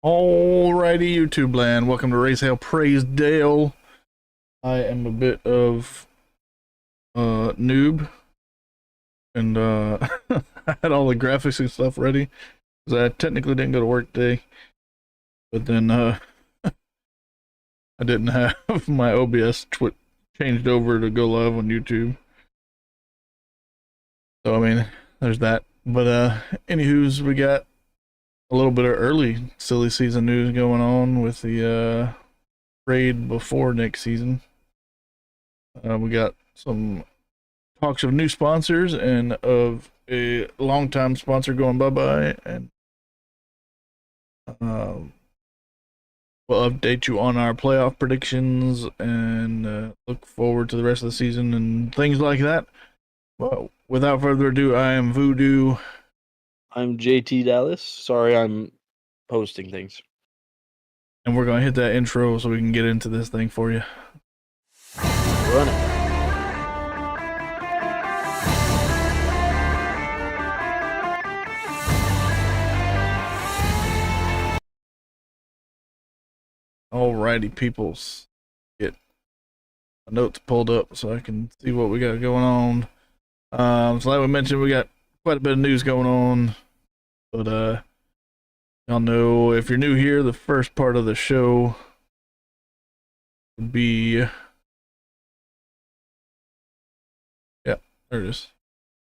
Alrighty, YouTube land. Welcome to Race Hale Praise Dale. I am a bit of noob, and I had all the graphics and stuff ready because I technically didn't go to work today. But then I didn't have my OBS changed over to go live on YouTube. So I mean, there's that. But anywho's, we got a little bit of early silly season news going on with the raid before next season. We got some talks of new sponsors and of a longtime sponsor going bye-bye, and we'll update you on our playoff predictions and look forward to the rest of the season and things like that. Well, without further ado, I am Voodoo. I'm JTDALLLIS. Sorry, I'm posting things. And we're going to hit that intro so we can get into this thing for you. Run it. Alrighty, peoples. Get my notes pulled up so I can see what we got going on. So like we mentioned, we got quite a bit of news going on. But y'all know, if you're new here, the first part of the show would be... Yeah, there it is.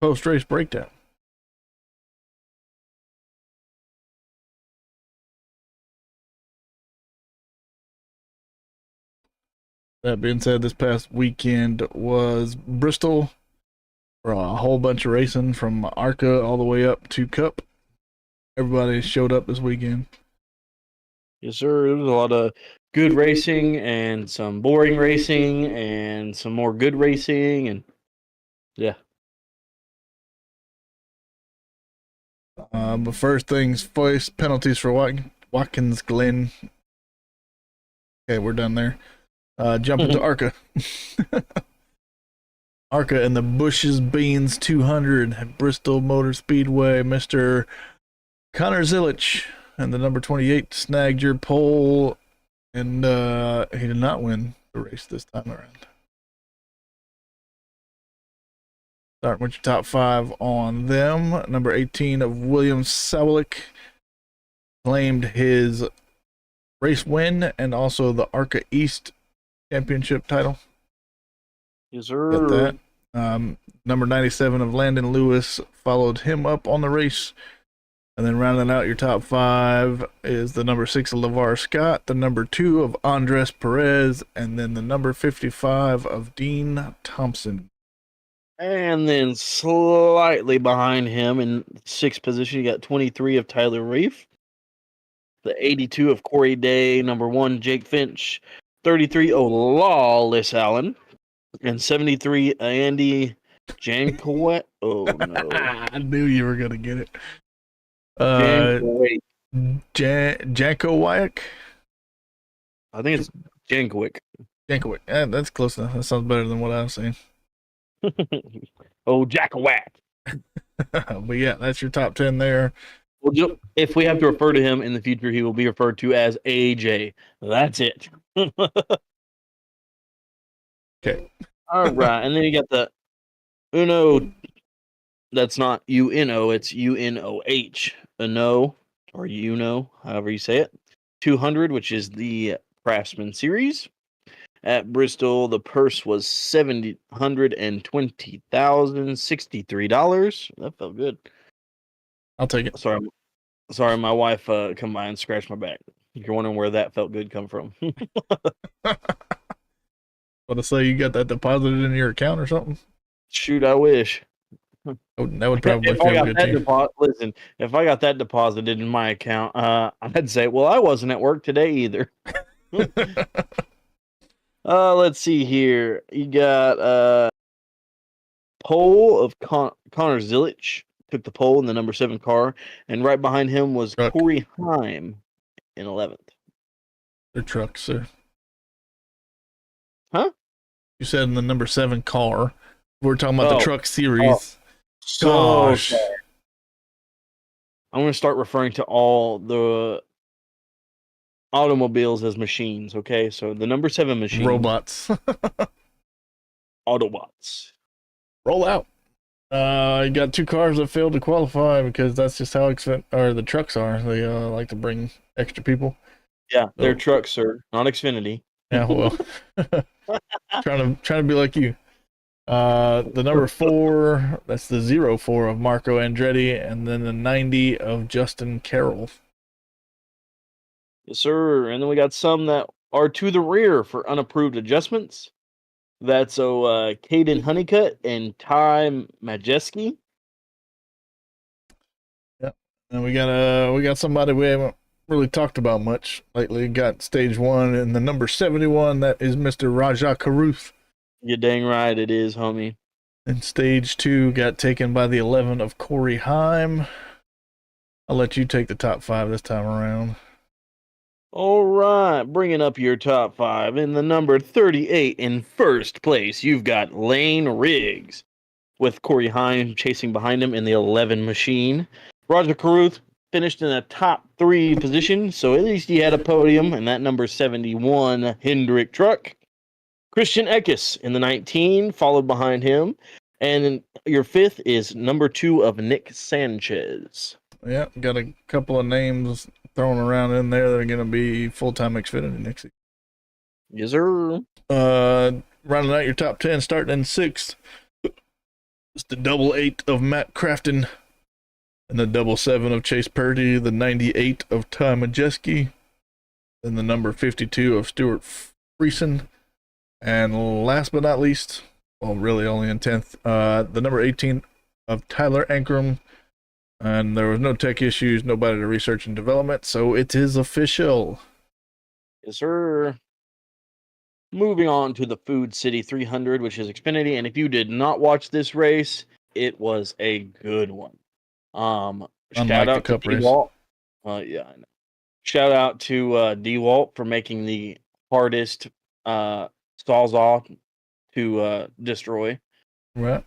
Post-race breakdown. That being said, this past weekend was Bristol for a whole bunch of racing from ARCA all the way up to Cup. Everybody showed up this weekend. Yes, sir. There was a lot of good racing and some boring racing and some more good racing, and yeah. But first things first, penalties for Watkins Glen. Okay, we're done there. Jumping to ARCA. ARCA and the Bush's Beans 200 at Bristol Motor Speedway. Mr. Connor Zilich and the number 28 snagged your pole, and he did not win the race this time around. Starting with your top five on them. Number 18 of William Sawalik claimed his race win and also the ARCA East Championship title. Yes, sir. Got that. Number 97 of Landon Lewis followed him up on the race. And then rounding out your top five is the number 6 of LeVar Scott, the number 2 of Andres Perez, and then the number 55 of Dean Thompson. And then slightly behind him in 6th position, you got 23 of Tyler Reef, the 82 of Corey Day, number 1 Jake Finch, 33 of Lawless Allen, and 73 Andy Jankowicz. Oh no! I knew you were gonna get it. Jankowicz. I think it's Jankowicz. Jankowicz. Yeah, that's close enough. That sounds better than what I was saying. Oh, Jackawat. But yeah, that's your top 10 there. Well, if we have to refer to him in the future, he will be referred to as AJ. That's it. Okay. All right. And then you got the Uno. That's not UNO, it's UNOH. Uno, or Uno, however you say it. 200, which is the Craftsman Series. At Bristol, the purse was $720,063. That felt good. I'll take it. Sorry, my wife come by and scratched my back. You're wondering where that felt good come from. Want to say you got that deposited in your account or something? Shoot, I wish. That would probably feel good too. Listen, if I got that deposited in my account, I'd say, well, I wasn't at work today either. Let's see here. You got pole of Connor Zilich. Took the pole in the number 7 car, and right behind him was Corey Heim in 11th. They're trucks, sir. Huh? You said in the number 7 car. We're talking about the truck series. Gosh. I'm going to start referring to all the automobiles as machines. Okay, so the number 7 machine. Robots. Autobots. Roll out. You got 2 cars that failed to qualify because that's just how the trucks are. They like to bring extra people. Yeah, they're trucks, sir, not Xfinity. Yeah, well, trying to be like you. The number 4, that's the 04 of Marco Andretti, and then the 90 of Justin Carroll. Yes, sir. And then we got some that are to the rear for unapproved adjustments. That's Caden Honeycutt and Ty Majeski. Yeah, and we got somebody we haven't really talked about much lately. Got stage 1 and the number 71. That is Mr. Raja Karuth. You're dang right, it is, homie. And stage 2 got taken by the 11 of Corey Heim. I'll let you take the top 5 this time around. All right, bringing up your top 5. In the number 38 in first place, you've got Lane Riggs, with Corey Heim chasing behind him in the 11 machine. Roger Caruth finished in the top 3 position, so at least he had a podium, and that number 71 Hendrick truck. Christian Eckes in the 19, followed behind him. And your 5th is number 2 of Nick Sanchez. Yeah, got a couple of names thrown around in there that are going to be full-time Xfinity next year. Yes, sir. Rounding out your top 10, starting in 6th. It's the 88 of Matt Crafton, and the 77 of Chase Purdy, the 98 of Ty Majeski, and the number 52 of Stuart Friesen. And last but not least, well, really only in 10th, the number 18 of Tyler Ankrum. And there was no tech issues, nobody to research and development, so it is official. Yes, sir. Moving on to the Food City 300, which is Xfinity. And if you did not watch this race, it was a good one. Shout out to D-Walt. Yeah, I know. Shout out to D-Walt for making the hardest Sawzall to destroy. Right.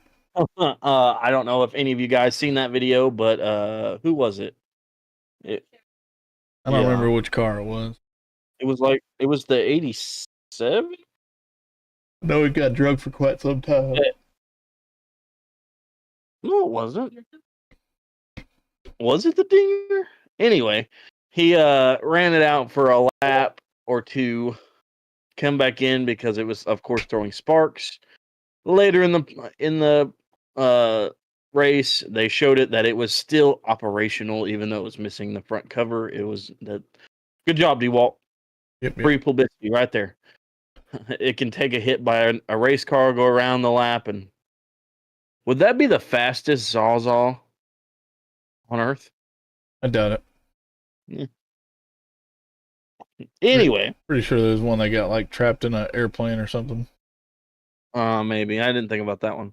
I don't know if any of you guys seen that video, but who was it? I don't remember which car it was. It was the 87? No, it got drugged for quite some time. No, it wasn't. Was it the Dinger? Anyway, he ran it out for a lap or two, come back in because it was, of course, throwing sparks. Later in the race, they showed it that it was still operational, even though it was missing the front cover. It was that. Good job, D-Walt. Yep. Free publicity right there. It can take a hit by a race car, go around the lap, and would that be the fastest Sawzall on Earth? I doubt it. Yeah. Anyway, pretty sure there's one that got like trapped in an airplane or something. Maybe I didn't think about that one.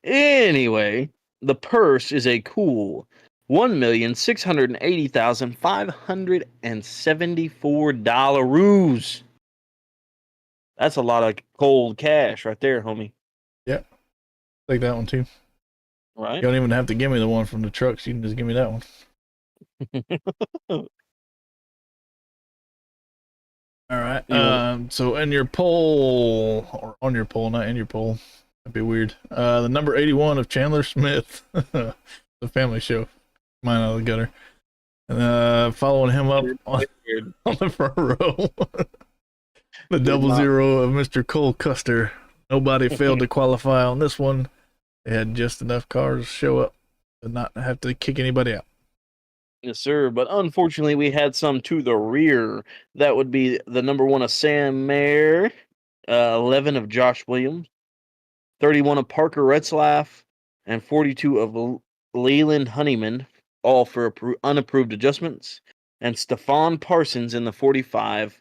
Anyway, the purse is a cool $1,680,574. That's a lot of cold cash right there, homie. Yeah, take that one too. Right? You don't even have to give me the one from the trucks. You can just give me that one. All right. So in your poll, or on your poll, not in your poll, that'd be weird. The number 81 of Chandler Smith, the Family Show, mine out of the gutter, and following him up on the front row, the 00 of Mr. Cole Custer. Nobody failed to qualify on this one. They had just enough cars show up to not have to kick anybody out. Yes, sir. But unfortunately, we had some to the rear. That would be the number 1 of Sam Mayer, 11 of Josh Williams, 31 of Parker Retzlaff, and 42 of Leland Honeyman, all for unapproved adjustments. And Stefan Parsons in the 45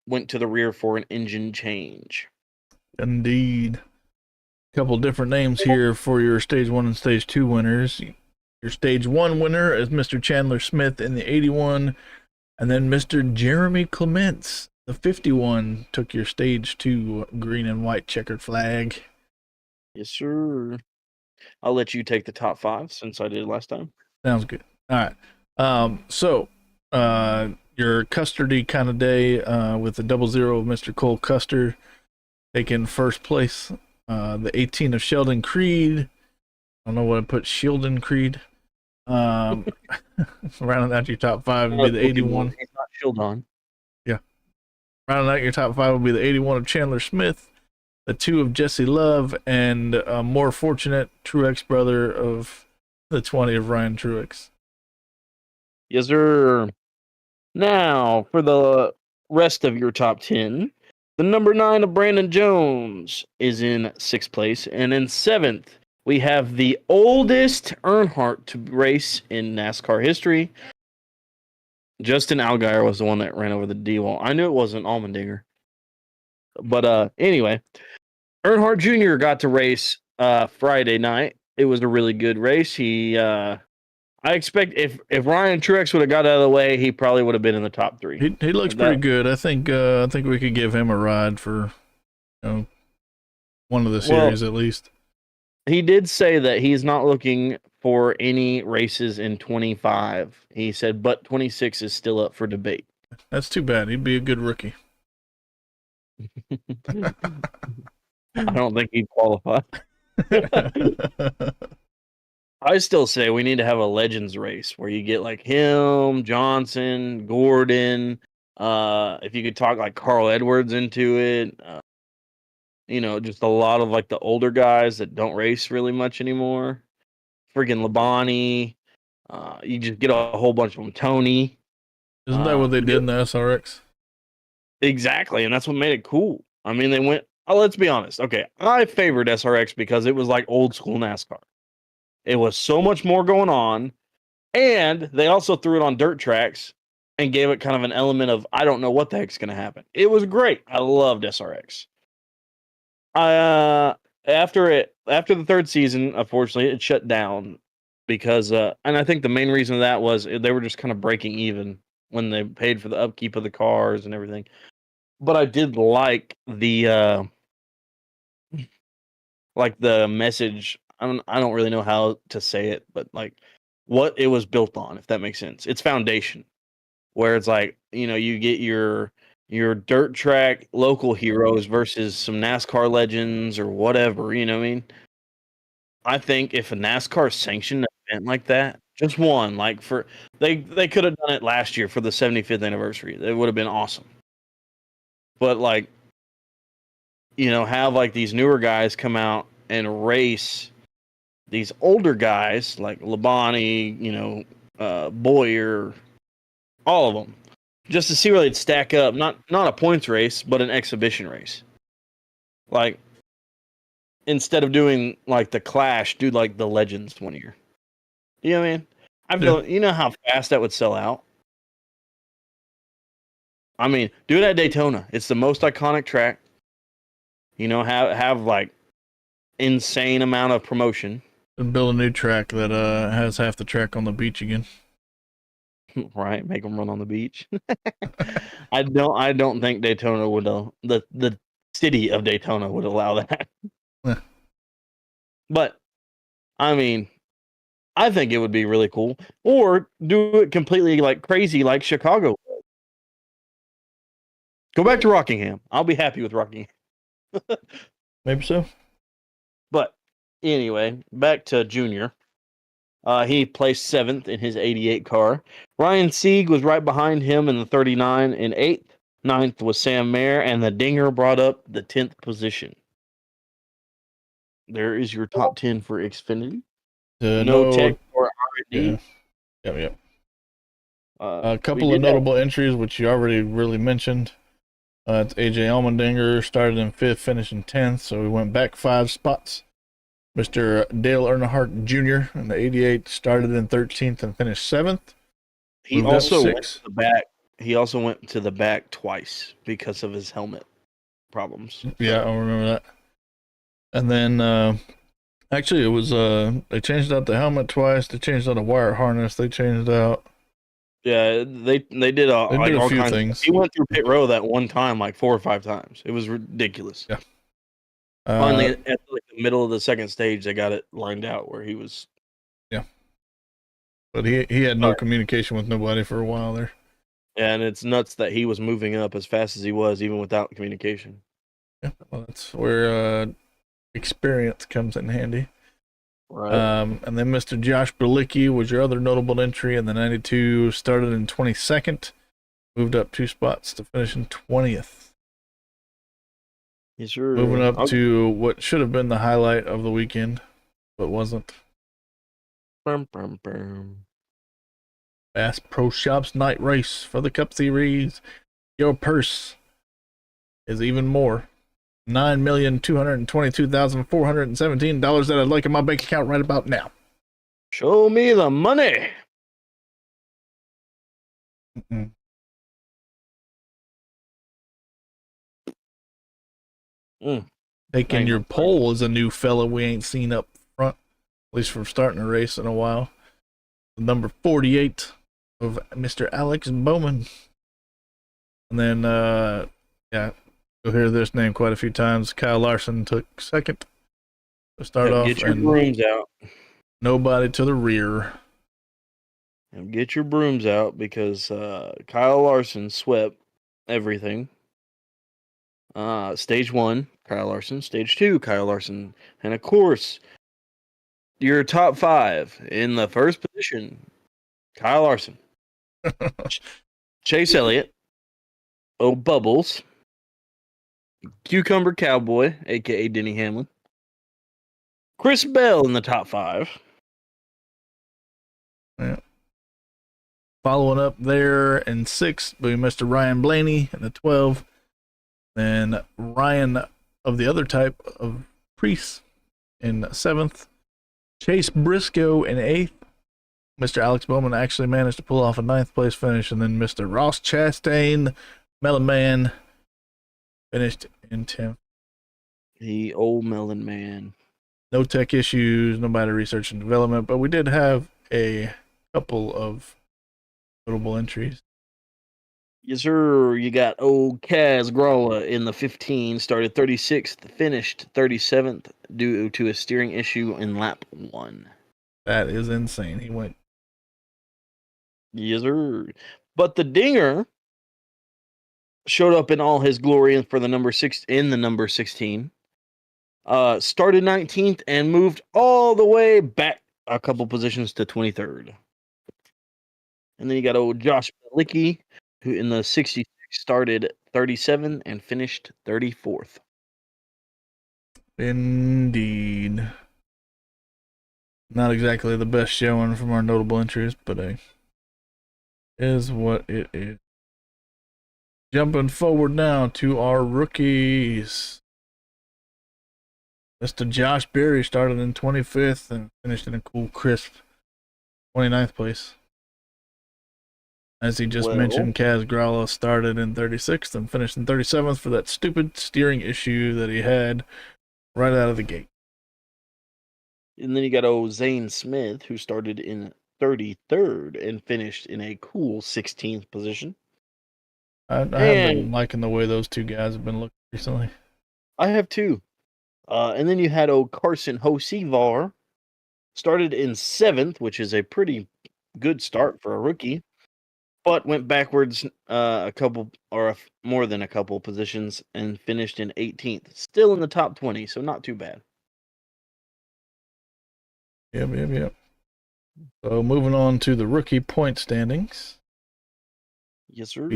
went to the rear for an engine change. Indeed. A couple different names here for your Stage 1 and Stage 2 winners. Your Stage 1 winner is Mr. Chandler Smith in the 81, and then Mr. Jeremy Clements, the 51, took your Stage 2 green and white checkered flag. Yes, sir. I'll let you take the top 5 since I did last time. Sounds good. All right. So, your custardy kind of day with the 00 of Mr. Cole Custer taking first place. The 18 of Sheldon Creed. I don't know what I put. Sheldon Creed. Rounding out your top 5 would be the 81. He's not Sheldon. Yeah. Rounding out your top 5 would be the 81 of Chandler Smith, the 2 of Jesse Love, and a more fortunate Truex brother of the 20 of Ryan Truex. Yes, sir. Now, for the rest of your top 10, the number 9 of Brandon Jones is in 6th place. And in 7th, we have the oldest Earnhardt to race in NASCAR history. Justin Allgaier was the one that ran over the D-wall. I knew it wasn't Allmendinger. But anyway, Earnhardt Jr. got to race Friday night. It was a really good race. I expect if Ryan Truex would have got out of the way, he probably would have been in the top 3. He looks pretty good. I think we could give him a ride for one of the series at least. He did say that he's not looking for any races in 25. He said, but 26 is still up for debate. That's too bad. He'd be a good rookie. I don't think he'd qualify. I still say we need to have a legends race where you get like him, Johnson, Gordon. If you could talk like Carl Edwards into it, just a lot of like the older guys that don't race really much anymore. Freaking Labonte. You just get a whole bunch of them. Tony. Isn't that what they did in the SRX? Exactly, and that's what made it cool. I mean, they went. Oh, let's be honest. Okay, I favored SRX because it was like old school NASCAR. It was so much more going on, and they also threw it on dirt tracks and gave it kind of an element of I don't know what the heck's going to happen. It was great. I loved SRX. After the third season, unfortunately, it shut down because, and I think the main reason of that was they were just kind of breaking even when they paid for the upkeep of the cars and everything. But I did like the message. I don't really know how to say it, but like what it was built on, if that makes sense. Its foundation, where it's like, you get your dirt track local heroes versus some NASCAR legends or whatever, you know what I mean? I think if a NASCAR sanctioned an event like that, just one, like they could have done it last year for the 75th anniversary. It would have been awesome. But like, have like these newer guys come out and race these older guys like Labonte, Boyer, all of them, just to see where they'd stack up. Not a points race, but an exhibition race. Like, instead of doing like the Clash, do like the Legends one year. You know what I mean? I feel, you know how fast that would sell out? I mean, do it at Daytona. It's the most iconic track. Have like insane amount of promotion. And build a new track that has half the track on the beach again. Right, make them run on the beach. I don't think Daytona would the city of Daytona would allow that. Yeah. But I mean, I think it would be really cool, or do it completely like crazy, like Chicago. Go back to Rockingham. I'll be happy with Rockingham. Maybe so. But anyway, back to Junior. He placed 7th in his 88 car. Ryan Sieg was right behind him in the 39 in 8th. 9th was Sam Mayer, and the Dinger brought up the 10th position. There is your top 10 for Xfinity. No tech or R&D. Yeah. A couple of notable entries, which you already really mentioned. It's AJ Allmendinger, started in 5th, finished in 10th, so we went back 5 spots. Mr. Dale Earnhardt Jr. in the 88 started in 13th and finished 7th. He also went to the back. He also went to the back twice because of his helmet problems. Yeah, I remember that. And then actually it was they changed out the helmet twice. They changed out a wire harness. They changed out. Yeah, they did all few kinds things. He went through pit row that one time like 4 or 5 times. It was ridiculous. Yeah. Finally, at like the middle of the second stage, they got it lined out where he was. Yeah. But he had no communication with nobody for a while there. And it's nuts that he was moving up as fast as he was, even without communication. Yeah, well, that's where experience comes in handy. Right. And then Mr. Josh Berlicki was your other notable entry in the 92. Started in 22nd, moved up 2 spots to finish in 20th. Yes, sir. Moving up to what should have been the highlight of the weekend, but wasn't. Bass Pro Shops night race for the Cup Series. Your purse is even more. $9,222,417 that I'd like in my bank account right about now. Show me the money. Mm-mm. Taking your pole is a new fella we ain't seen up front, at least from starting a race in a while. Number 48 of Mr. Alex Bowman. And then, yeah, you'll hear this name quite a few times. Kyle Larson took second to start off. Get your brooms out. Nobody to the rear. And get your brooms out because Kyle Larson swept everything. Stage 1, Kyle Larson. Stage 2, Kyle Larson. And of course, your top 5 in the first position, Kyle Larson. Chase Elliott. Oh, Bubbles. Cucumber Cowboy, a.k.a. Denny Hamlin. Chris Bell in the top 5. Yeah. Following up there in 6th, will be Mr. Ryan Blaney in the 12. Then Ryan of the other type of Priest in 7th. Chase Briscoe in 8th. Mr. Alex Bowman actually managed to pull off a 9th place finish. And then Mr. Ross Chastain, Melon Man, finished in 10th. The old Melon Man. No tech issues, nobody research and development, but we did have a couple of notable entries. Yes, sir. You got old Kaz Gralla in the 15, started 36th, finished 37th due to a steering issue in lap 1. That is insane. He went. Yes, sir. But the Dinger showed up in all his glory for the number 6 in the number 16. Started 19th and moved all the way back a couple positions to 23rd. And then you got old Josh Berlicki, who in the 66 started 37 and finished 34th. Indeed. Not exactly the best showing from our notable entries, but is what it is. Jumping forward now to our rookies. Mr. Josh Berry started in 25th and finished in a cool, crisp 29th place. As he just mentioned, Kaz Gralla started in 36th and finished in 37th for that stupid steering issue that he had right out of the gate. And then you got old Zane Smith, who started in 33rd and finished in a cool 16th position. I have been liking the way those two guys have been looking recently. I have too. And then you had old Carson Hocevar, started in 7th, which is a pretty good start for a rookie, but went backwards a couple or more than a couple positions and finished in 18th. Still in the top 20, so not too bad. Yep. So moving on to the rookie point standings. Yes, sir.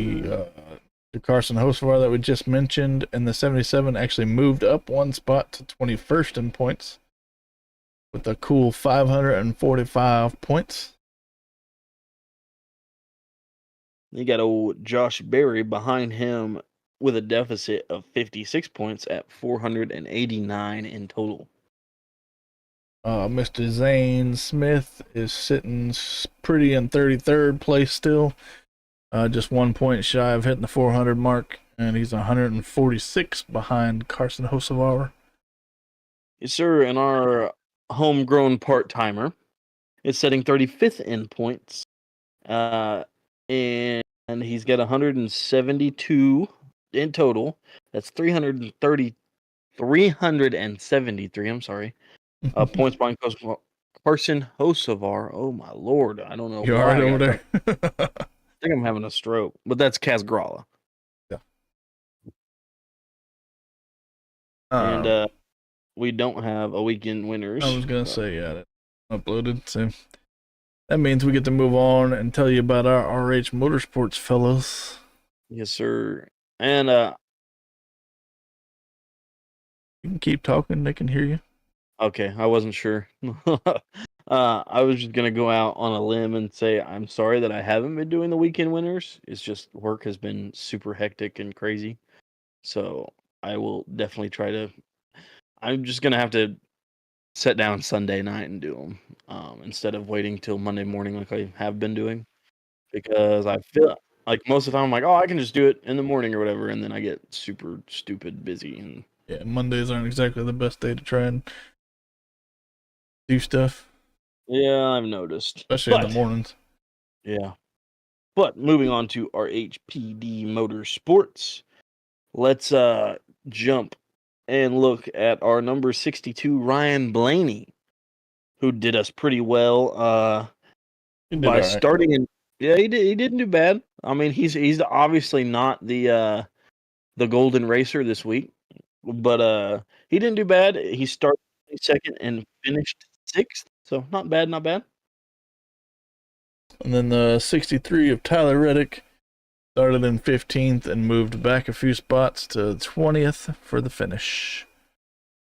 The Carson Hocevar that we just mentioned in the 77 actually moved up 1 spot to 21st in points with a cool 545 points. You got old Josh Berry behind him with a deficit of 56 points at 489 in total. Mr. Zane Smith is sitting pretty in 33rd place still. Just 1 point shy of hitting the 400 mark, and he's 146 behind Carson Hocevar. Yes, sir. And our homegrown part-timer is setting 35th in points. And he's got 172 in total. That's 373, I'm sorry. Points behind Carson Hocevar. Oh, my Lord. I don't know. You all right over there? think I'm having a stroke, but that's Casgrala. Yeah. And we don't have a weekend winners. I was gonna say that uploaded, so that means we get to move on and tell you about our RH Motorsports fellows. Yes, sir. And You can keep talking; they can hear you. okay, I wasn't sure. I was just gonna go out on a limb and say I'm sorry that I haven't been doing the weekend winners. It's just work has been super hectic and crazy, so I will definitely try to. I'm just gonna have to sit down Sunday night and do them instead of waiting till Monday morning like I have been doing, because I feel like most of the time I'm like, oh, I can just do it in the morning or whatever, and then I get super stupid busy. And Yeah, Mondays aren't exactly the best day to try and do stuff, yeah, I've noticed, especially in the mornings. Yeah. But moving on to our HPD Motorsports, let's jump and look at our number 62 Ryan Blaney, who did us pretty well You did by all right. starting in. Yeah, he didn't do bad. I mean, he's obviously not the golden racer this week, but he didn't do bad. He started second and finished sixth, so not bad, not bad. And then the 63 of Tyler Reddick started in 15th and moved back a few spots to 20th for the finish.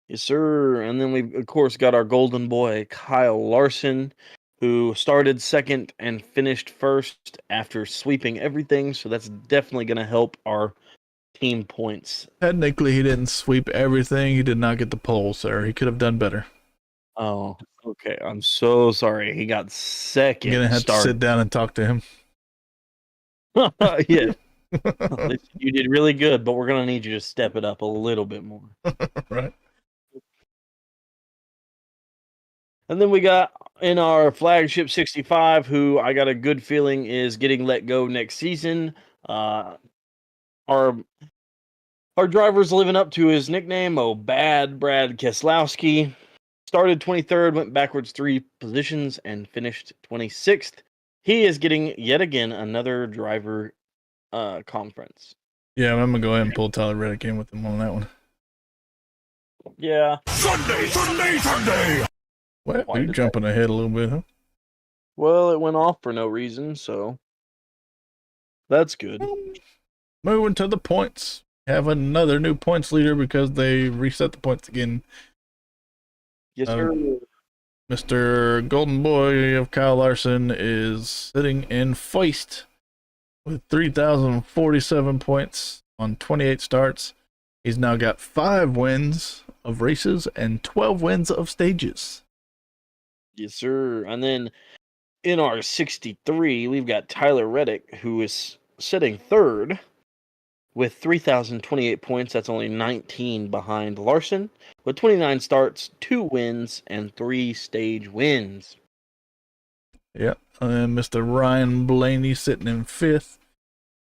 Yes, sir. And then we, of course, got our golden boy, Kyle Larson, who started second and finished first after sweeping everything. So that's definitely going to help our team points. Technically, he didn't sweep everything. He did not get the pole, sir. He could have done better. Oh, okay. I'm so sorry. He got second. You're going to have to sit down and talk to him. Yeah. You did really good, but we're going to need you to step it up a little bit more. Right. And then we got in our flagship 65, who I got a good feeling is getting let go next season. Our driver's living up to his nickname, Bad Brad Keselowski. Started 23rd, went backwards 3 positions, and finished 26th. He is getting yet again another driver conference. Yeah, I'm going to go ahead and pull Tyler Reddick in with him on that one. Yeah. Sunday! What? You're jumping ahead a little bit, huh? Well, it went off for no reason, so that's good. Moving to the points. Have another new points leader because they reset the points again. Yes, sir. Mr. Golden Boy of Kyle Larson is sitting in first with 3,047 points on 28 starts. He's now got 5 wins of races and 12 wins of stages. Yes, sir. And then in our 63, we've got Tyler Reddick, who is sitting third with 3,028 points. That's only 19 behind Larson, with 29 starts, 2 wins, and 3 stage wins. Yep. And Mr. Ryan Blaney sitting in 5th,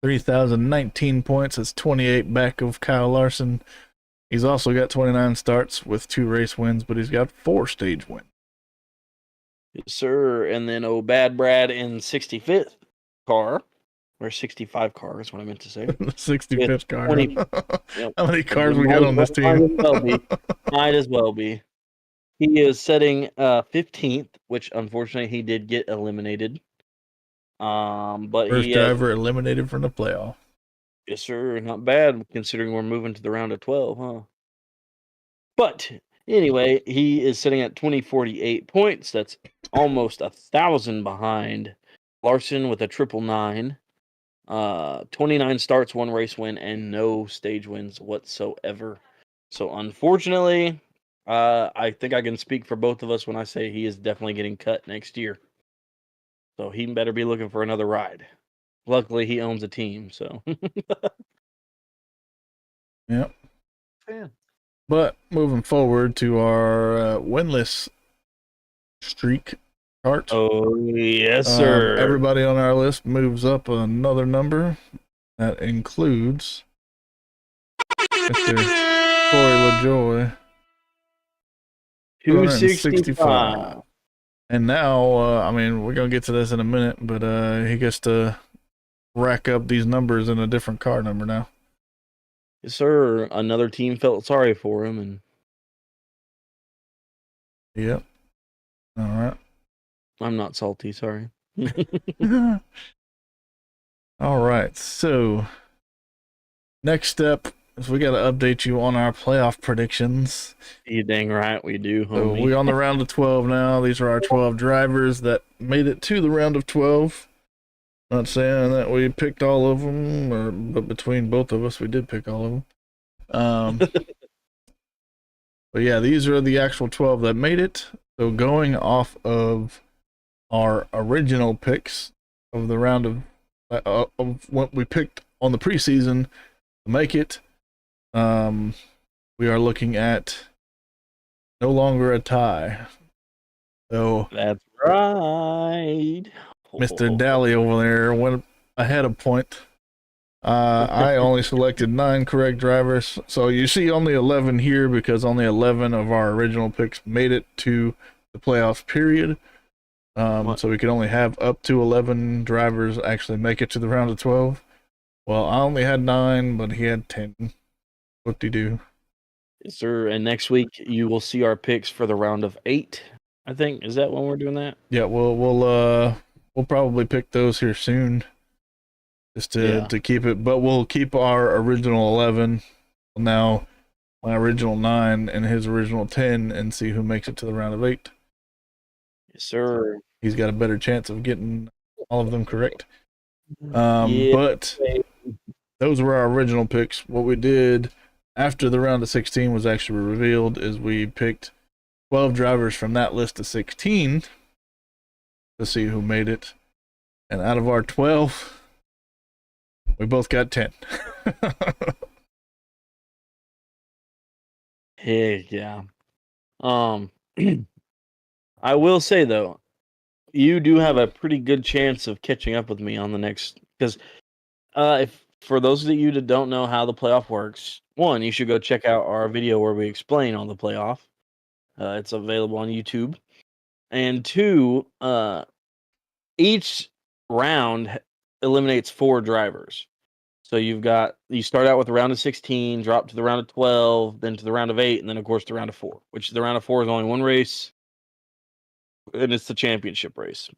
3,019 points. That's 28 back of Kyle Larson. He's also got 29 starts with 2 race wins, but he's got 4 stage wins. Yes, sir. And then Bad Brad in 65th car, or 65 car is what I meant to say. 65th car. 20, yep. How many cars we got on this team? Might as well be. He is setting 15th, which unfortunately he did get eliminated. But first driver eliminated from the playoff. Yes, sir. Not bad considering we're moving to the round of 12, huh? But anyway, he is sitting at 2,048 points. That's almost 1,000 behind Larson with a 999. 29 starts, 1 race win, and no stage wins whatsoever. So unfortunately, I think I can speak for both of us when I say he is definitely getting cut next year. So he better be looking for another ride. Luckily, he owns a team, so. Yep. Yeah. But moving forward to our winless streak chart. Oh, yes, sir. Everybody on our list moves up another number. That includes Mr. Corey LaJoy. 265. And now, I mean, we're going to get to this in a minute, but he gets to rack up these numbers in a different car number now. Yes, sir. Another team felt sorry for him, and Yep. All right. I'm not salty. Sorry. All right. So next up is we got to update you on our playoff predictions. You dang right we do, So homie. we're on the round of 12 now. These are our 12 drivers that made it to the round of 12. Not saying that we picked all of them, but between both of us, we did pick all of them. But yeah, these are the actual 12 that made it. So going off of our original picks of the round of what we picked on the preseason to make it, we are looking at no longer a tie. So That's right. Mr. Dally over there went ahead a point. I only selected 9 correct drivers. So you see only 11 here because only 11 of our original picks made it to the playoffs period. So we could only have up to 11 drivers actually make it to the round of 12. Well, I only had 9, but he had 10. Whoop-de-doo. Yes, sir. And next week you will see our picks for the round of 8. I think is that when we're doing that. Yeah, we'll probably pick those here soon, just to keep it. But we'll keep our original 11 now, my original 9 and his original 10, and see who makes it to the round of 8. Yes, sir. He's got a better chance of getting all of them correct. Yeah. But those were our original picks. What we did after the round of 16 was actually revealed is we picked 12 drivers from that list of 16 to see who made it. And out of our 12, we both got 10. Heck yeah. I will say though, you do have a pretty good chance of catching up with me on the next, because if for those of you that don't know how the playoff works, one, you should go check out our video where we explain on the playoff. It's available on YouTube. And two, each round eliminates 4 drivers. So you start out with the round of 16, drop to the round of 12, then to the round of 8, and then of course the round of 4, which the round of 4 is only one race, and it's the championship race.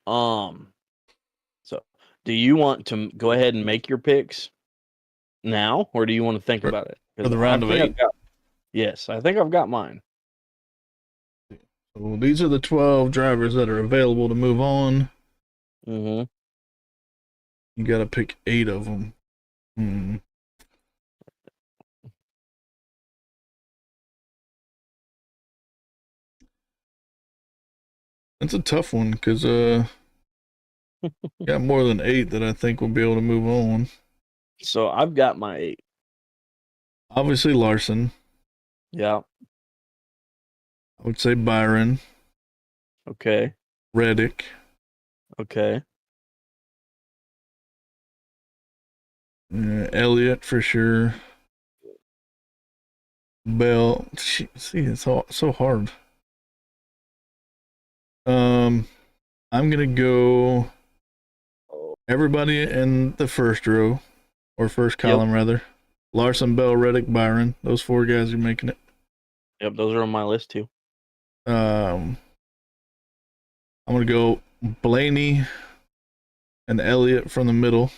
So do you want to go ahead and make your picks now, or do you want to think about it? For the round of 8? Yes, I think I've got mine. So these are the 12 drivers that are available to move on. Mm-hmm. You got to pick 8 of them. That's a tough one because got more than 8 that I think will be able to move on. So I've got my 8. Obviously Larson. Yeah. I would say Byron. Okay. Reddick. Okay. Elliott for sure. Bell. See, it's all so hard. I'm gonna go everybody in the first row, or first column rather. Larson, Bell, Reddick, Byron. Those 4 guys are making it. Yep, those are on my list too. I'm gonna go Blaney and Elliott from the middle.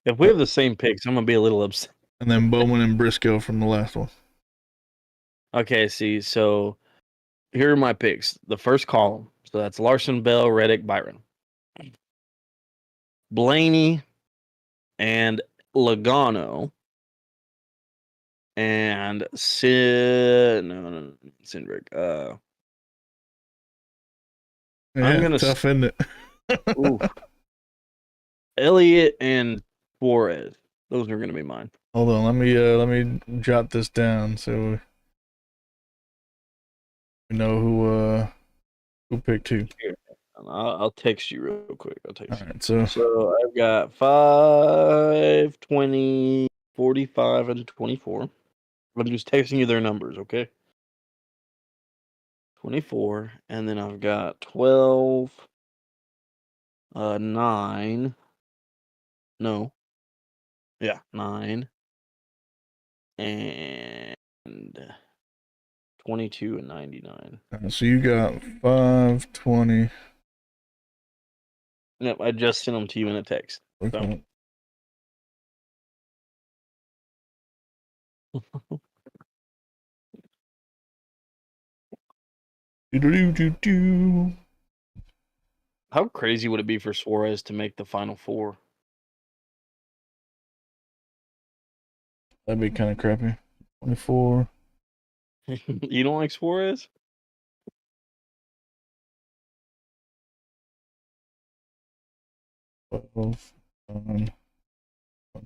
If we have the same picks, I'm gonna be a little upset. And then Bowman and Briscoe from the last one. Okay, see, so here are my picks. The first column. So that's Larson, Bell, Reddick, Byron. Blaney and Logano. And Cindric. I'm gonna tough, isn't it? oof. Elliott and Suarez. Those are gonna be mine. Hold on, let me jot this down so we know who picked who. I'll text you real quick. I'll text you. All right, So I've got 5, 20, 45, and 24. I'm just texting you their numbers, okay? 24, and then I've got 12, 9. No. Yeah, 9. And 22 and 99. So you got 520. Yep, I just sent them to you in a text. Okay. Do-do-do-do-do. How crazy would it be for Suarez to make the Final Four? That'd be kind of crappy. 24. You don't like Suarez? 12.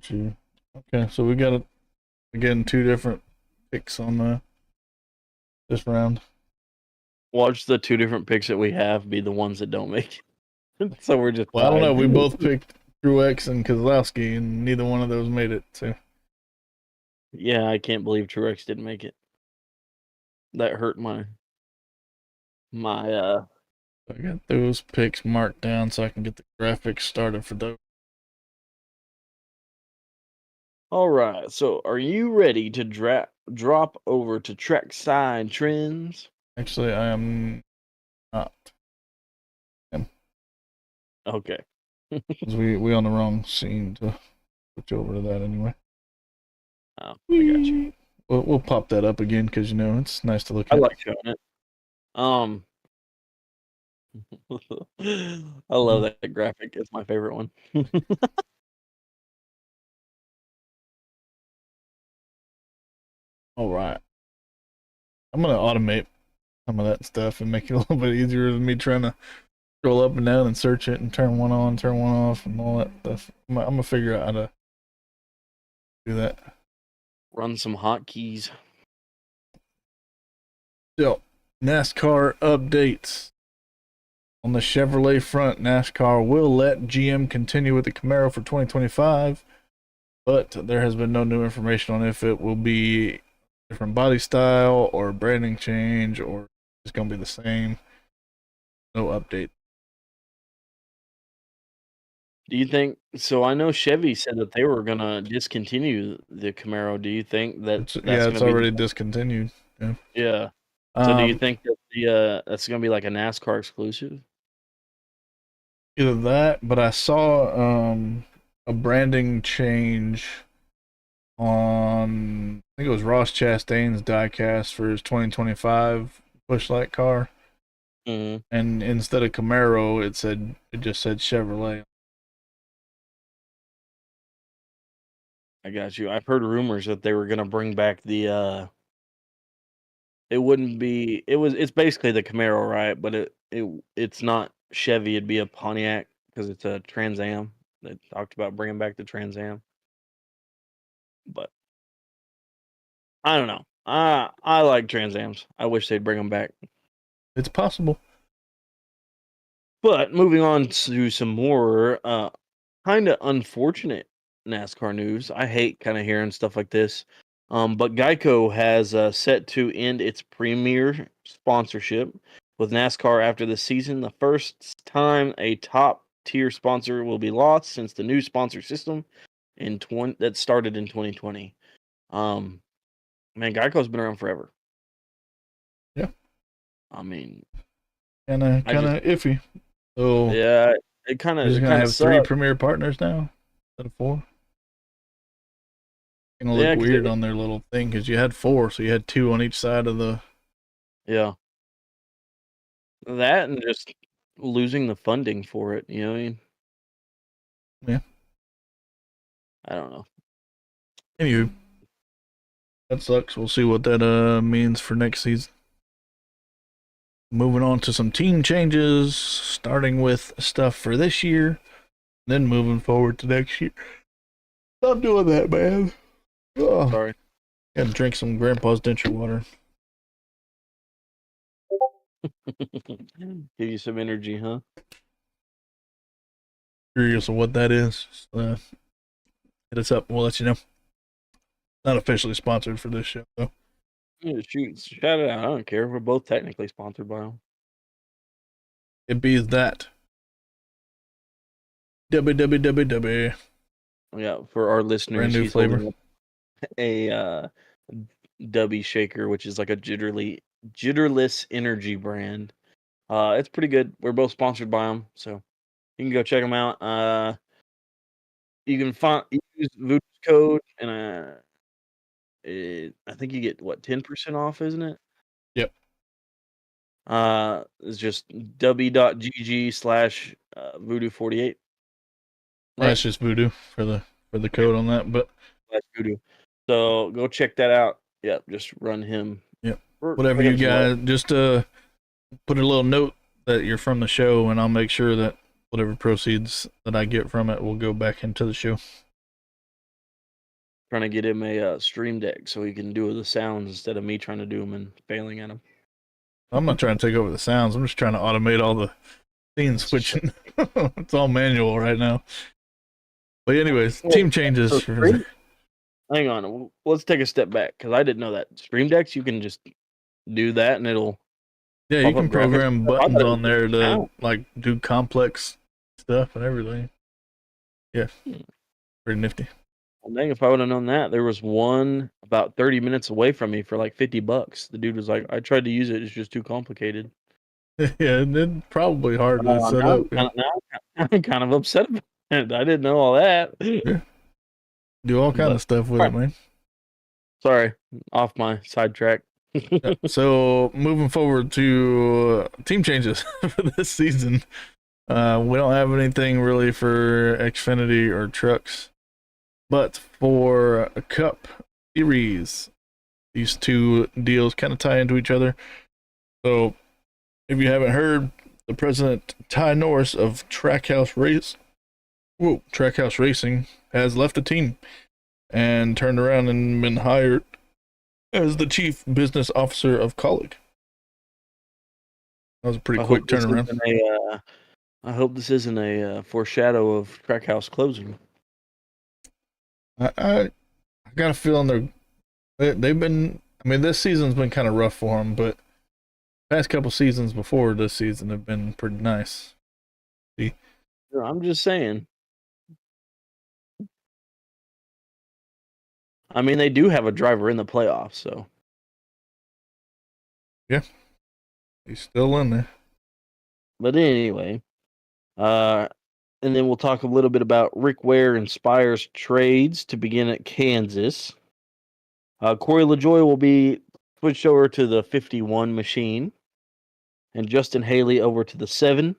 2. Okay, so we got again 2 different picks on this round. Watch the 2 different picks that we have be the ones that don't make it. So we're just. Well, I don't know. We tied. both picked Truex and Kozlowski, and neither one of those made it. So Yeah, I can't believe Truex didn't make it. That hurt my. I got those picks marked down so I can get the graphics started for those. All right. So, are you ready to drop over to trackside trends? Actually, I am not. Okay. 'Cause we on the wrong scene to switch over to that anyway. Oh, I got you. We'll pop that up again because it's nice to look I at. like showing it. I love that graphic. It's my favorite one. All right. I'm gonna automate some of that stuff and make it a little bit easier than me trying to scroll up and down and search it and turn one on, turn one off, and all that stuff. I'm gonna figure out how to do that. Run some hotkeys. So, NASCAR updates. On the Chevrolet front, NASCAR will let GM continue with the Camaro for 2025, but there has been no new information on if it will be different body style or branding change or it's going to be the same. No update. Do you think so? I know Chevy said that they were gonna discontinue the Camaro. Do you think that It's that's gonna already be discontinued. Yeah. yeah? So do you think that that's gonna be like a NASCAR exclusive? Either that, but I saw a branding change on, I think it was Ross Chastain's diecast for his 2025 Busch Light car, Mm-hmm. and instead of Camaro, it just said Chevrolet. I got you. I've heard rumors that they were gonna bring back the. It wouldn't be. It's basically the Camaro, right? But it's not Chevy. It'd be a Pontiac because it's a Trans Am. They talked about bringing back the Trans Am, but I don't know. I like Trans Ams. I wish they'd bring them back. It's possible. But moving on to some more kind of unfortunate NASCAR news. I hate kind of hearing stuff like this. But GEICO has set to end its premier sponsorship with NASCAR after the season. The first time a top tier sponsor will be lost since the new sponsor system that started in 2020. Man, GEICO's been around forever. Yeah. I mean, Kind of iffy. So yeah, it kind of we're just gonna have sucked. 3 premier partners now instead of 4. Gonna look weird on their little thing because you had 4, so you had 2 on each side of the. Yeah. That and just losing the funding for it, you know what I mean? Yeah. I don't know. Anywho, that sucks. We'll see what that means for next season. Moving on to some team changes, starting with stuff for this year, then moving forward to next year. Stop doing that, man. Oh, Sorry. gotta drink some Grandpa's denture water. Give you some energy, huh? Curious of what that is. Hit us up. We'll let you know. Not officially sponsored for this show, though. Yeah, shout it out. I don't care. We're both technically sponsored by them. It be that. WWW. Yeah, for our listeners, Brand new he's flavor. holding up a Dubby shaker, which is like a jitterless energy brand. It's pretty good. We're both sponsored by them, so you can go check them out. You can use Voodoo's code, and I think you get 10% off, isn't it? Yep. It's just w.gg/voodoo48. That's just Voodoo for the code on that, but Voodoo. So go check that out. Yep, just run him. Yep. Whatever you guys, just put a little note that you're from the show, and I'll make sure that whatever proceeds that I get from it will go back into the show. Trying to get him a stream deck so he can do the sounds instead of me trying to do them and failing at them. I'm not trying to take over the sounds. I'm just trying to automate all the scene switching. It's all manual right now. But anyways, team changes. Hang on. Let's take a step back because I didn't know that. Stream decks, you can just do that and it'll... Yeah, you can program buttons on there to like do complex stuff and everything. Yeah, pretty nifty. Well, dang, if I would have known that. There was one about 30 minutes away from me for like $50. The dude was like, I tried to use it. It's just too complicated. Yeah, it's probably hard to set up. Now I'm kind of upset about it. I didn't know all that. Yeah. Do all kind of stuff with it, man. Sorry, off my sidetrack. Yeah, so moving forward to team changes for this season. We don't have anything really for Xfinity or trucks. But for a Cup Series, these two deals kind of tie into each other. So, if you haven't heard, the president, Ty Norris of Trackhouse Racing, has left the team and turned around and been hired as the chief business officer of Colleague. That was a pretty quick turnaround. I hope this isn't a foreshadow of Trackhouse closing. I got a feeling they've been. I mean, this season's been kind of rough for them, but past couple seasons before this season have been pretty nice. See? I'm just saying. I mean, they do have a driver in the playoffs, so. Yeah. He's still in there. But anyway, and then we'll talk a little bit about Rick Ware and Spire's trades to begin at Kansas. Corey LaJoie will be switched over to the 51 machine, and Justin Haley over to the 7.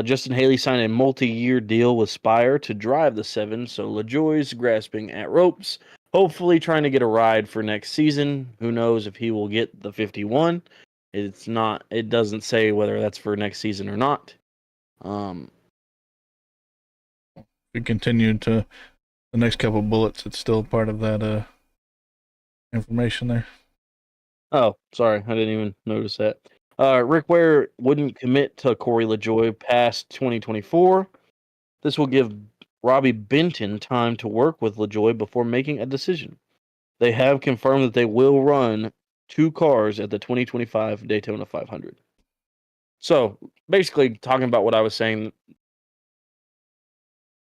Justin Haley signed a multi-year deal with Spire to drive the 7, so LaJoie's grasping at ropes, hopefully trying to get a ride for next season. Who knows if he will get the 51? It doesn't say whether that's for next season or not. We continued to the next couple bullets. It's still part of that information there. Oh, sorry, I didn't even notice that. Rick Ware wouldn't commit to Corey LaJoie past 2024. This will give Robbie Benton time to work with LaJoie before making a decision. They have confirmed that they will run 2 cars at the 2025 Daytona 500. So, basically, talking about what I was saying,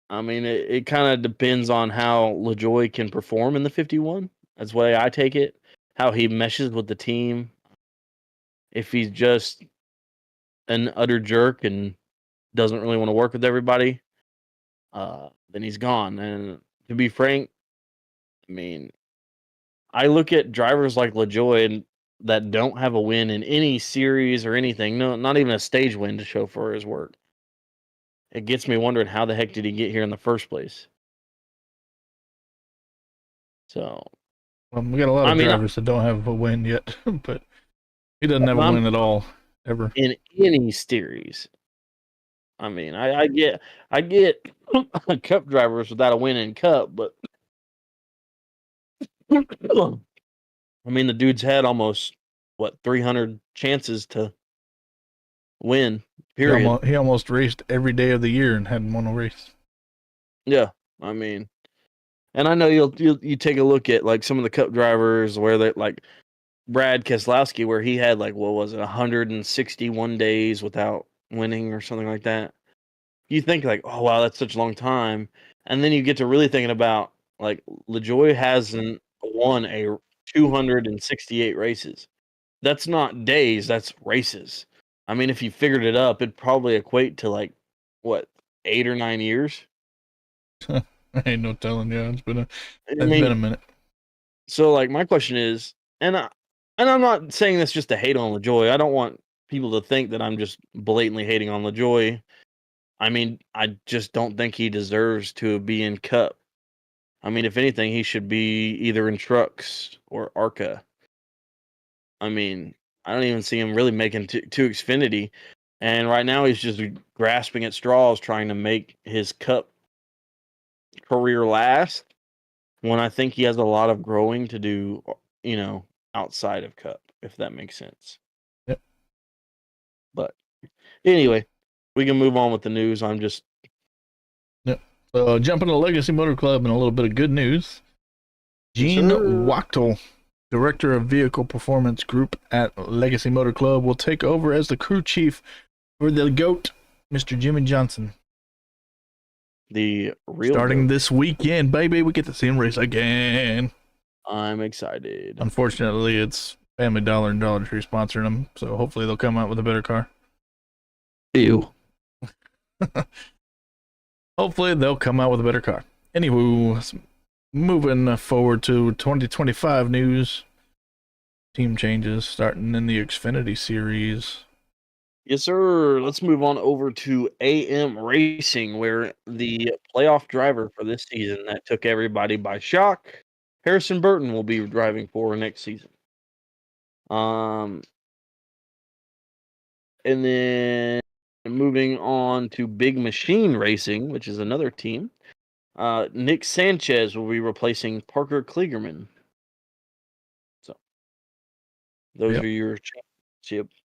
I mean, it kind of depends on how LaJoie can perform in the 51. That's the way I take it. How he meshes with the team. If he's just an utter jerk and doesn't really want to work with everybody, then he's gone. And to be frank, I mean, I look at drivers like LaJoie that don't have a win in any series or anything, no, not even a stage win to show for his work. It gets me wondering how the heck did he get here in the first place? So, we got a lot of drivers that don't have a win yet, but he doesn't have a win at all ever in any series. I mean, I get Cup drivers without a win in Cup, but I mean, the dude's had almost 300 chances to win. Period. He almost raced every day of the year and hadn't won a race. Yeah, I mean, and I know you take a look at like some of the Cup drivers where they like Brad Keselowski, where he had 161 days without winning or something like that. you think like, oh wow, that's such a long time, and then you get to really thinking about like LaJoie hasn't won a 268 races. That's not days, that's races. I mean, if you figured it up, it'd probably equate to like what 8 or 9 years. Ain't no telling. Yeah, it's been I been a mean, minute. so like my question is, and I'm not saying this just to hate on LaJoie. I don't want people to think that I'm just blatantly hating on LaJoie. I mean, I just don't think he deserves to be in Cup. I mean, if anything, he should be either in trucks or ARCA. I mean, I don't even see him really making to Xfinity. And right now he's just grasping at straws trying to make his Cup career last when I think he has a lot of growing to do, outside of Cup, if that makes sense. Yep. But anyway, we can move on with the news. I'm just So jumping to Legacy Motor Club and a little bit of good news. Gene Wachtel, Director of Vehicle Performance Group at Legacy Motor Club, will take over as the crew chief for the GOAT, Mr. Jimmy Johnson. The real Starting GOAT. this weekend, baby, we get to see him race again. I'm excited. Unfortunately, it's Family Dollar and Dollar Tree sponsoring them, so hopefully they'll come out with a better car. Ew. Hopefully they'll come out with a better car. Anywho, moving forward to 2025 news. Team changes starting in the Xfinity series. Yes, sir. Let's move on over to AM Racing, where the playoff driver for this season that took everybody by shock, Harrison Burton, will be driving for next season. And then moving on to Big Machine Racing, which is another team. Nick Sanchez will be replacing Parker Kligerman. So those are your championships.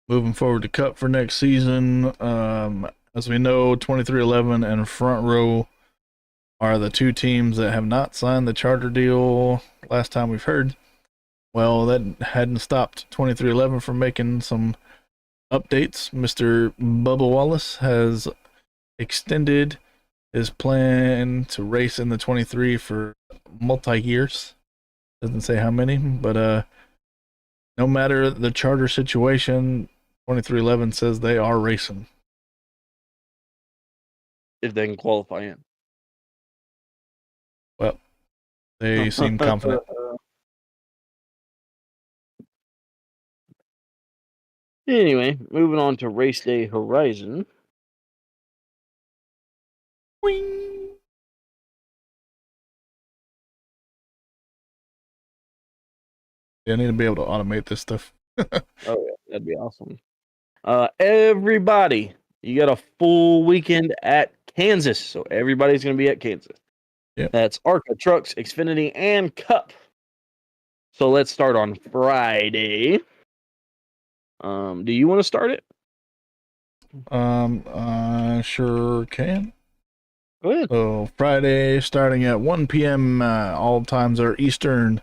Moving forward to Cup for next season. As we know, 2311 and Front Row are the two teams that have not signed the charter deal last time we've heard. Well, that hadn't stopped 2311 from making some updates. Mr. Bubba Wallace has extended his plan to race in the 23 for multi-years. Doesn't say how many, but no matter the charter situation, 2311 says they are racing. If they can qualify in. Well, they seem confident. Anyway, moving on to Race Day Horizon. Wing. Yeah, I need to be able to automate this stuff. Oh yeah, that'd be awesome. Everybody, you got a full weekend at Kansas, so everybody's going to be at Kansas. Yep. That's ARCA, Trucks, Xfinity, and Cup. So let's start on Friday. Do you want to start it? I sure can. Go ahead. So Friday, starting at 1 p.m. All times are Eastern.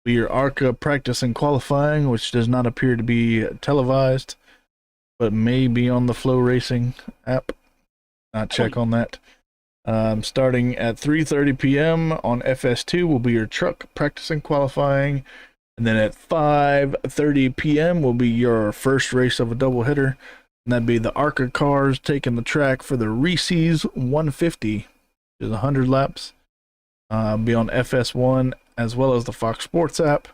Your ARCA practice and qualifying, which does not appear to be televised, but may be on the Flow Racing app. Not check on that. Starting at 3:30 p.m. on FS2 will be your truck practice and qualifying. And then at 5:30 p.m. will be your first race of a doubleheader. And that'd be the ARCA cars taking the track for the Reese's 150, which is 100 laps. Be on FS1 as well as the Fox Sports app.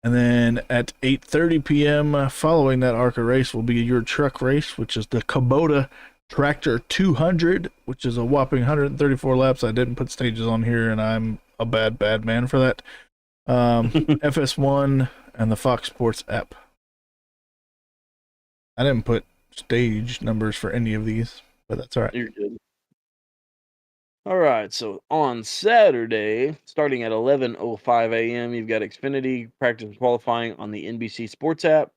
And then at 8:30 p.m. following that ARCA race will be your truck race, which is the Kubota Tractor 200, which is a whopping 134 laps. I didn't put stages on here, and I'm a bad man for that. FS1 and the Fox Sports app. I didn't put stage numbers for any of these, but that's all right. You're good. All right, so on Saturday, starting at 11:05 a.m., you've got Xfinity practice and qualifying on the NBC Sports app.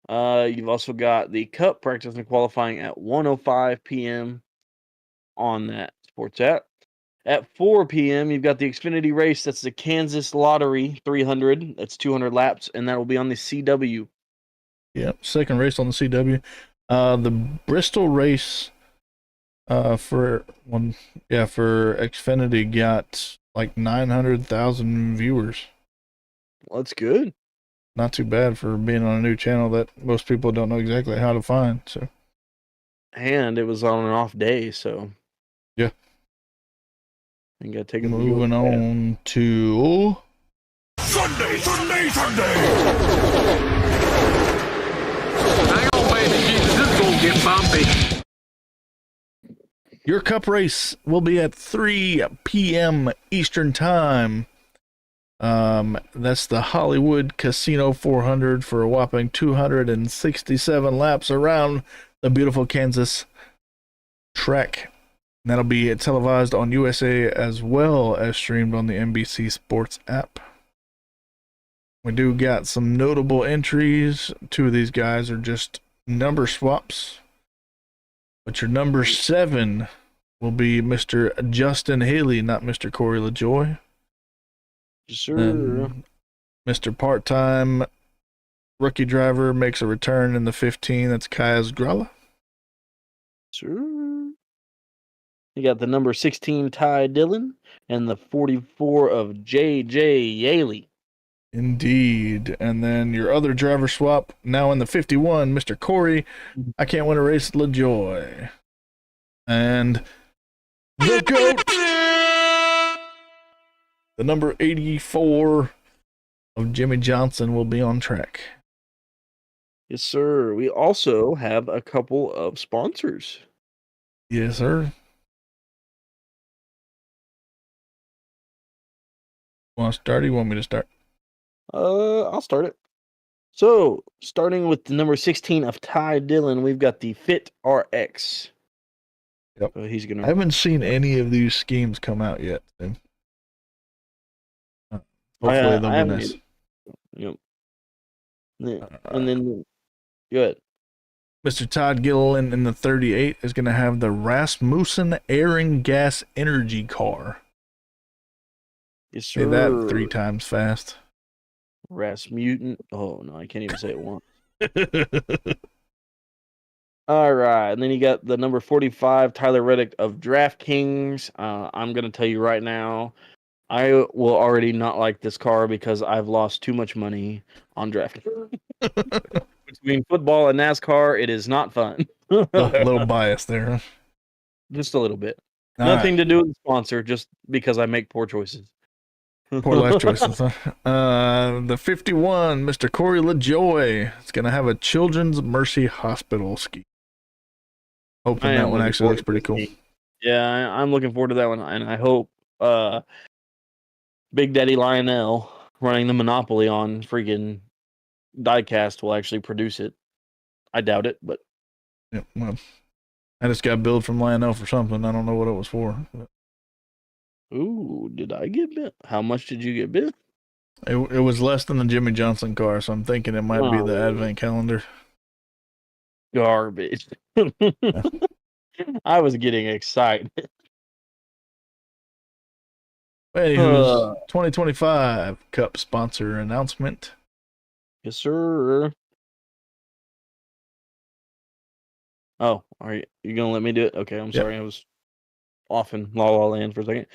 You've also got the Cup practice and qualifying at 1:05 p.m. on that sports app. At 4 p.m., you've got the Xfinity race. That's the Kansas Lottery 300. That's 200 laps, and that will be on the CW. Yeah, second race on the CW. The Bristol race For Xfinity got like 900,000 viewers. Well, that's good. Not too bad for being on a new channel that most people don't know exactly how to find. So, And it was on an off day, so yeah. You gotta take it. Moving on to Sunday! Hang on, baby Jesus, this is gonna get bumpy. your cup race will be at 3 p.m. Eastern Time. That's the Hollywood Casino 400 for a whopping 267 laps around the beautiful Kansas track. And that'll be televised on USA as well as streamed on the NBC Sports app. We do got some notable entries. 2 of these guys are just number swaps. But your number 7 will be Mr. Justin Hale, not Mr. Corey LaJoy. Sure. And Mr. Part-Time rookie driver makes a return in the 15. That's Kaz Gralla. Sure. You got the number 16 Ty Dillon and the 44 of JTDALLLIS. Indeed. And then your other driver swap, now in the 51, Mr. Corey. I can't win a race, LaJoy. And the GOAT, the number 84 of Jimmy Johnson will be on track. Yes, sir. We also have a couple of sponsors. Yes, sir. Want to start or you want me to start? I'll start it. So, starting with the number 16 of Ty Dillon, we've got the Fit RX. Yep. So he's gonna. I haven't seen any of these schemes come out yet. So. Hopefully they'll be nice. Yep. And then, good. Mr. Todd Gilliland in the 38 is going to have the Rasmussen Air and Gas Energy Car. Yes, sir. Say that 3 times fast. Rasmussen. Oh, no, I can't even say it once. All right. And then you got the number 45, Tyler Reddick of DraftKings. I'm going to tell you right now, I will already not like this car because I've lost too much money on DraftKings. Between football and NASCAR, it is not fun. A little bias there, huh? Just a little bit. All Nothing to do with the sponsor, just because I make poor choices. Poor life choices, huh? The 51, Mr. Corey LaJoy. It's going to have a Children's Mercy Hospital ski. Hoping that one actually looks pretty cool. Yeah, I'm looking forward to that one, and I hope Big Daddy Lionel running the monopoly on freaking diecast will actually produce it. I doubt it, but yeah, well, I just got billed from Lionel for something. I don't know what it was for. But... Ooh, did I get billed? How much did you get billed? It was less than the Jimmy Johnson car, so I'm thinking it might be the advent calendar. Garbage. I was getting excited. Anywho's 2025 Cup sponsor announcement. Yes, sir. Oh, are you gonna let me do it? Okay, I'm sorry. I was off in La La Land for a second.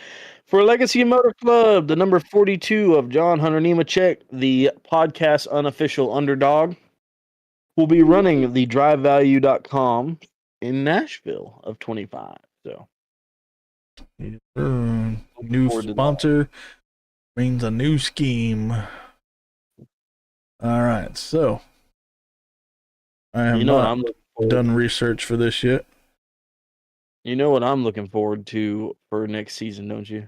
For Legacy Motor Club, the number 42 of John Hunter Nemechek, the podcast unofficial underdog, will be running the DriveValue.com in Nashville of 25. So, new sponsor means a new scheme. All right, so I have not done research for this yet. You know what I'm looking forward to for next season, don't you?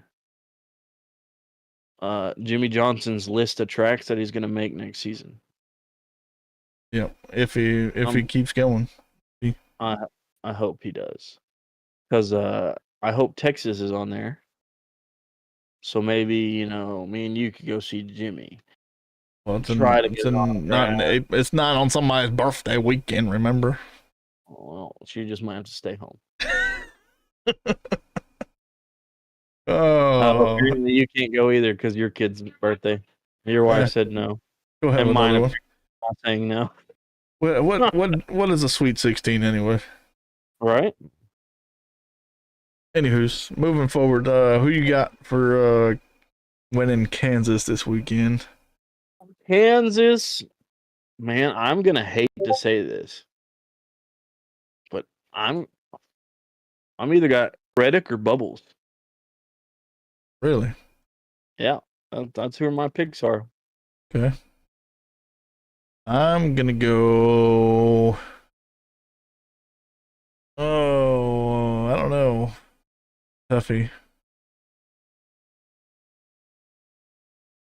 Jimmy Johnson's list of tracks that he's going to make next season. Yeah, if he keeps going. I hope he does. Because I hope Texas is on there. So maybe, me and you could go see Jimmy. Well, it's not on somebody's birthday weekend, remember? Well, she just might have to stay home. Oh, you can't go either because your kid's birthday. Your wife said no. Go ahead, and mine one. Not saying no. What is a Sweet 16 anyway? Right? Anywho's, moving forward, who you got for winning Kansas this weekend? Kansas, man, I'm gonna hate to say this, but I'm either got Reddick or Bubbles. Really? Yeah, that's who my picks are. Okay. I'm gonna go. Oh, I don't know. Tuffy.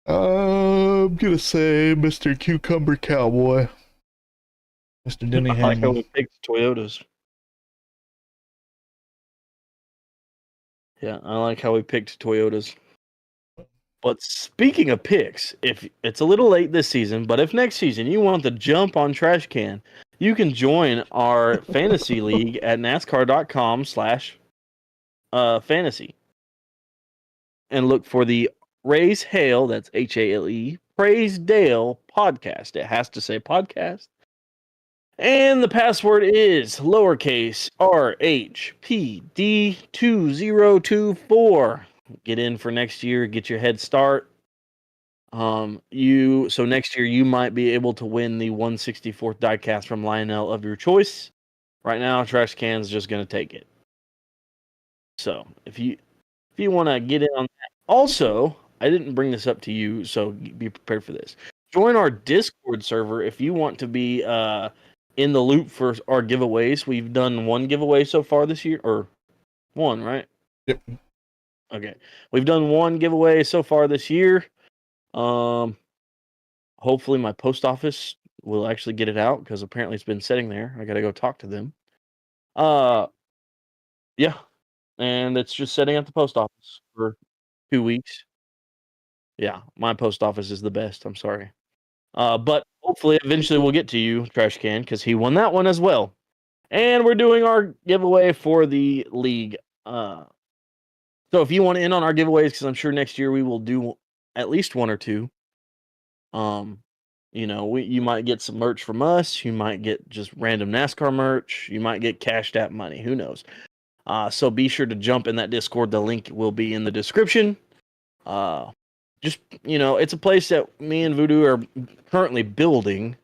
I'm gonna say Mr. Cucumber Cowboy. Mr. Denny I like how Hamlin. we picked Toyotas. Yeah, I like how we picked Toyotas. But speaking of picks, if it's a little late this season, but if next season you want the jump on Trash Can, you can join our fantasy league at NASCAR.com/fantasy and look for the Raise Hale, that's Hale, Praise Dale podcast. It has to say podcast. And the password is lowercase RHPD2024. Get in for next year, get your head start. So next year you might be able to win the 164th diecast from Lionel of your choice. Right now, Trash Can's just gonna take it. So if you want to get in on that, also I didn't bring this up to you, so be prepared for this. Join our Discord server if you want to be in the loop for our giveaways. We've done one giveaway so far this year, or one, right? Yep. Okay, we've done one giveaway so far this year. Hopefully my post office will actually get it out because apparently it's been sitting there. I gotta go talk to them. Yeah, and it's just sitting at the post office for 2 weeks. Yeah, my post office is the best. I'm sorry. But hopefully eventually we'll get to you, Trash Can, because he won that one as well. And we're doing our giveaway for the league. So if you want in on our giveaways, because I'm sure next year we will do at least one or two. You might get some merch from us. You might get just random NASCAR merch. You might get cashed out money. Who knows? So be sure to jump in that Discord. The link will be in the description. It's a place that me and Voodoo are currently building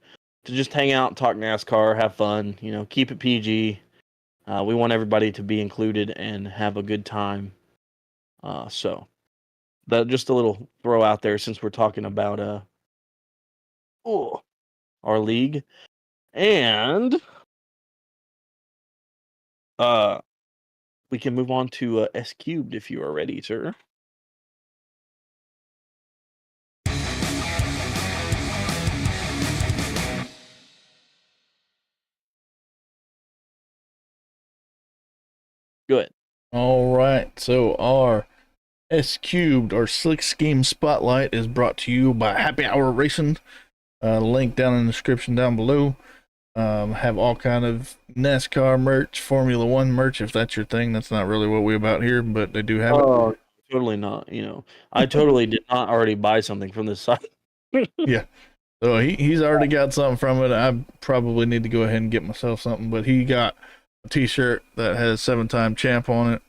to just hang out, talk NASCAR, have fun, keep it PG. We want everybody to be included and have a good time. So that just a little throw out there since we're talking about our league. And we can move on to S Cubed if you are ready, sir. Good. All right. So our S Cubed, our Slick Scheme Spotlight, is brought to you by Happy Hour Racing. Link down in the description down below. Have all kind of NASCAR merch, Formula One merch, if that's your thing. That's not really what we're about here, but they do have it. Totally not. I totally did not already buy something from this site. Yeah. So he's already got something from it. I probably need to go ahead and get myself something, but he got a t-shirt that has 7-time champ on it,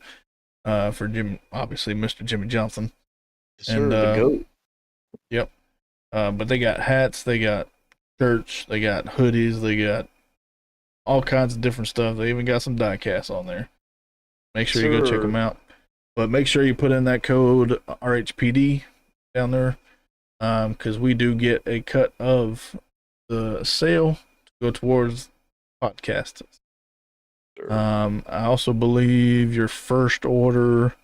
for obviously Mr. Jimmy Johnson. Sir, the GOAT. Yep. But they got hats, they got shirts, they got hoodies, they got all kinds of different stuff. They even got some die casts on there. Make sure you go check them out. But make sure you put in that code RHPD down there, because we do get a cut of the sale to go towards podcast. I also believe your first order.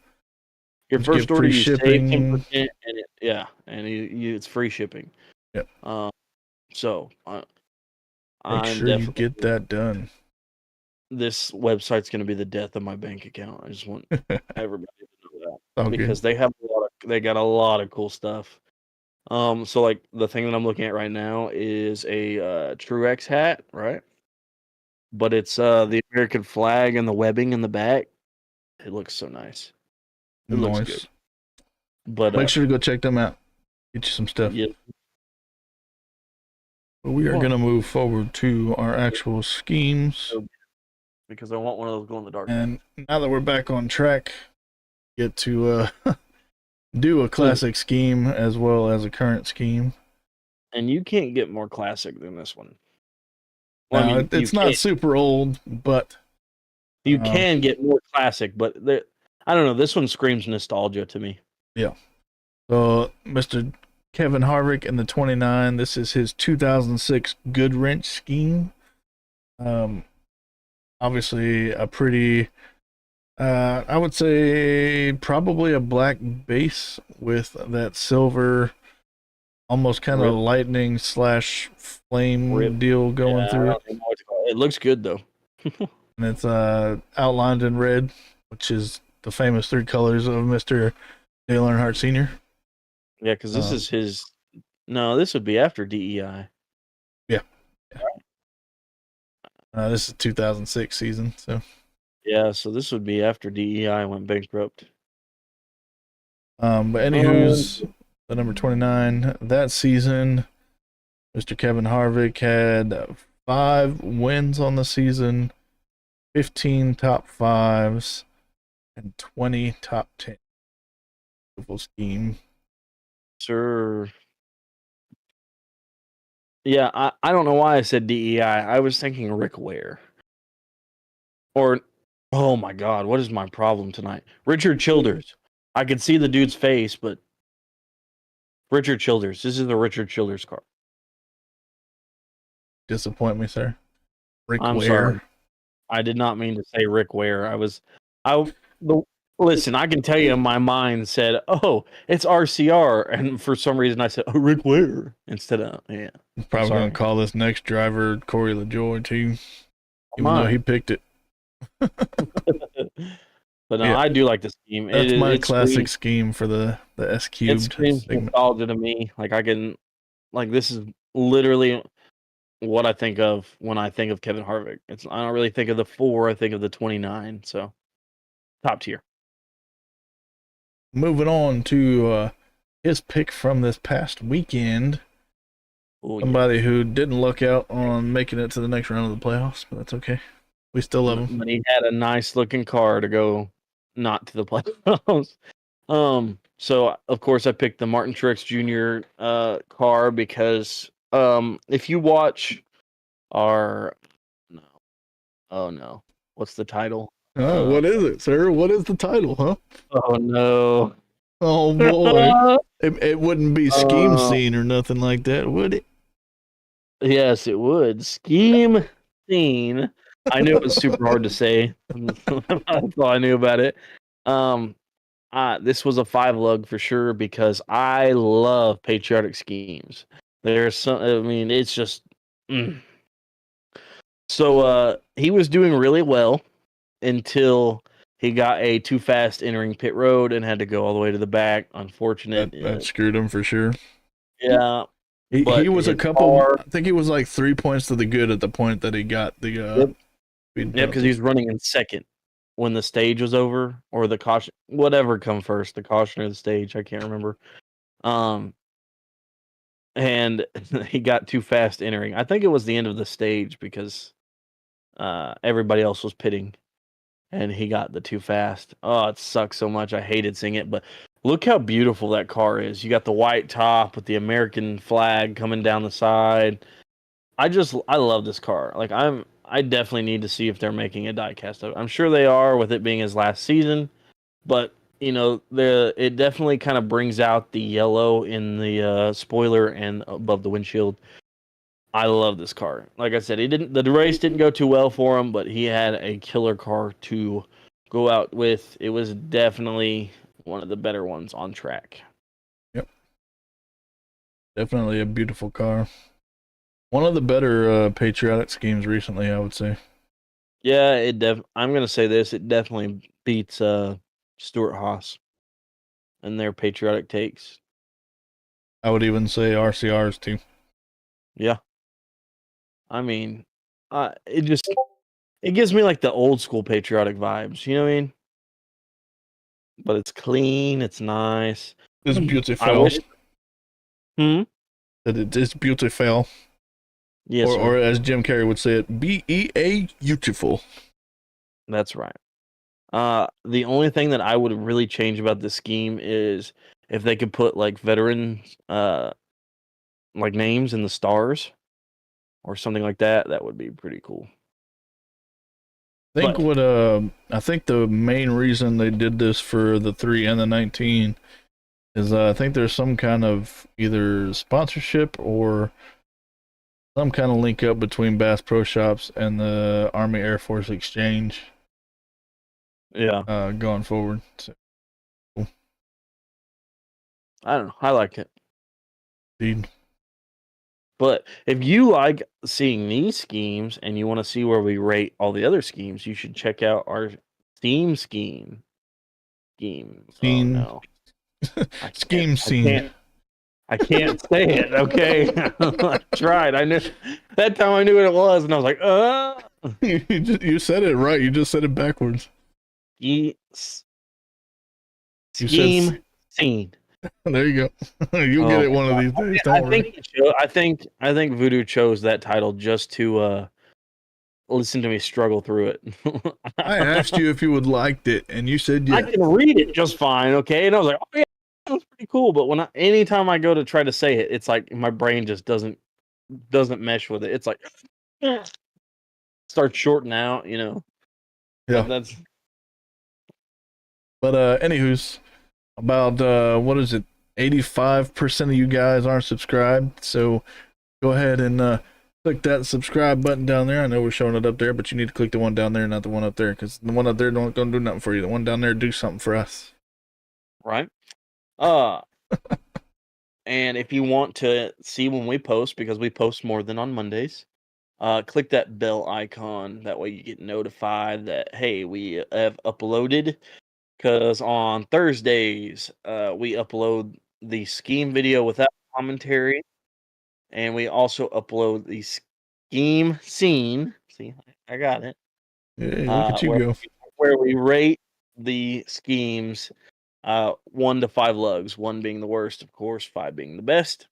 Your first order, free you shipping. save 10%, and it's free shipping. Yep. So Make sure you get that done. This website's going to be the death of my bank account. I just want everybody to know that because Okay. they got a lot of cool stuff. So like the thing that I'm looking at right now is a Truex hat, right? But it's the American flag and the webbing in the back. It looks so nice. It looks good. But make sure to go check them out. Get you some stuff. Yeah. But we are going to move forward to our actual schemes. because I want one of those glow in the dark. And now that we're back on track, get to do a classic scheme as well as a current scheme. And you can't get more classic than this one. Well, now, it's not super old, but you can get more classic. But I don't know. This one screams nostalgia to me. Yeah. So, Mr. Kevin Harvick in the 29. This is his 2006 Good Wrench scheme. Obviously, a pretty, I would say, probably a black base with that silver, almost kind of lightning / flame deal going through it. It looks good though. And it's outlined in red, which is the famous 3 colors of Mr. Dale Earnhardt Sr. Yeah, because this is his. No, this would be after DEI. Yeah. This is 2006 season, so. Yeah, so this would be after DEI went bankrupt. But anywho's the number 29 that season, Mr. Kevin Harvick had 5 wins on the season, 15 top 5s, and 20 top 10. Beautiful scheme. Sure. Yeah, I don't know why I said DEI. I was thinking Rick Ware. Or, oh my God, what is my problem tonight? Richard Childers. I could see the dude's face, but Richard Childers. This is the Richard Childers car. Disappoint me, sir. I'm Ware. sorry. I did not mean to say Rick Ware. Listen, I can tell you my mind said, oh, it's RCR. And for some reason I said, oh, Rick Ware instead of, yeah. He's probably going to call this next driver Corey LaJoy, too. Even though he picked it. But no, yeah. I do like the scheme. That's my classic scheme for the S Cubed. It screams nostalgia to me. This is literally what I think of when I think of Kevin Harvick. I don't really think of the 4, I think of the 29. So, top tier. Moving on to his pick from this past weekend. Somebody who didn't look out on making it to the next round of the playoffs, but that's okay. We still love him. But he had a nice looking car to go not to the playoffs. So of course I picked the Martin Truex Jr. Car because if you watch our what's the title? What is it, sir? What is the title, huh? Oh no. Oh boy. It wouldn't be Scheme Scene or nothing like that, would it? Yes, it would. Scheme Scene. I knew it was super hard to say. That's all I knew about it. This was a 5-lug for sure because I love patriotic schemes. There's some, it's just. So he was doing really well until he got a too fast entering pit road and had to go all the way to the back. Unfortunate. That screwed him for sure. Yeah. He was I think he was like 3 points to the good at the point that he got the. Yep, because he was running in second when the stage was over, or the caution, whatever come first, the caution or the stage, I can't remember. And he got too fast entering. I think it was the end of the stage because everybody else was pitting, and he got the too fast. Oh, it sucks so much. I hated seeing it, but look how beautiful that car is. You got the white top with the American flag coming down the side. I love this car. I definitely need to see if they're making a diecast of it. I'm sure they are with it being his last season, but it definitely kind of brings out the yellow in the spoiler and above the windshield. I love this car. Like I said, the race didn't go too well for him, but he had a killer car to go out with. It was definitely one of the better ones on track. Yep. Definitely a beautiful car. One of the better patriotic schemes recently, I would say. Yeah, I'm going to say this. It definitely beats Stuart Haas and their patriotic takes. I would even say RCR's too. Yeah. It gives me like the old school patriotic vibes. You know what I mean? But it's clean. It's nice. It's beautiful. That it is beautiful. Yes, or as Jim Carrey would say it, BEA beautiful. That's right. The only thing that I would really change about this scheme is if they could put like veterans, like names in the stars or something like that. That would be pretty cool. I think But- I think the main reason they did this for the 3 and the 19 is I think there's some kind of either sponsorship or some kind of link up between Bass Pro Shops and the Army Air Force Exchange Yeah, going forward. So, I don't know. I like it. indeed. But if you like seeing these schemes and you want to see where we rate all the other schemes, you should check out our theme scheme. Scheme. Scheme. Oh no. Scheme scene. I can't say it, okay? I tried. I knew that time I knew what it was, and I was like, You said it right. You just said it backwards. You said scheme scene. There you go. You'll get it one of these days. Don't worry. I think Voodoo chose that title just to listen to me struggle through it. I asked you if you would liked it, and you said I yes. can read it just fine, okay? And I was like, oh yeah, that's pretty cool. But anytime I go to try to say it, it's like my brain just doesn't mesh with it. It's like starts shorting out, you know. Yeah. That's But anywho's about what is it? 85% of you guys aren't subscribed, so go ahead and click that subscribe button down there. I know we're showing it up there, but you need to click the one down there, not the one up there, because the one up there don't do nothing for you. The one down there do something for us. right. And if you want to see when we post, because we post more than on Mondays, click that bell icon. That way you get notified that, hey, we have uploaded. Because on Thursdays, we upload the scheme video without commentary. And we also upload the scheme scene. See, I got it. Yeah, look at you go. Where we rate the schemes 1 to 5 lugs, 1 being the worst, of course, 5 being the best.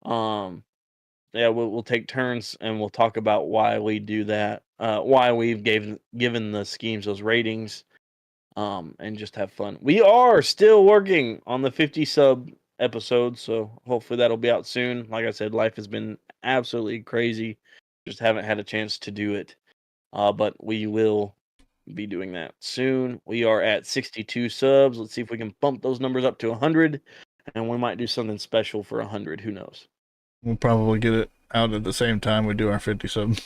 Yeah, we'll take turns and we'll talk about why we do that, why we've given the schemes those ratings, and just have fun. We are still working on the 50 sub episode, so hopefully that'll be out soon. Like I said, life has been absolutely crazy. Just haven't had a chance to do it. But we will be doing that soon. We are at 62 subs. Let's see if we can bump those numbers up to 100, and we might do something special for 100. Who knows? We'll probably get it out at the same time we do our 50 sub.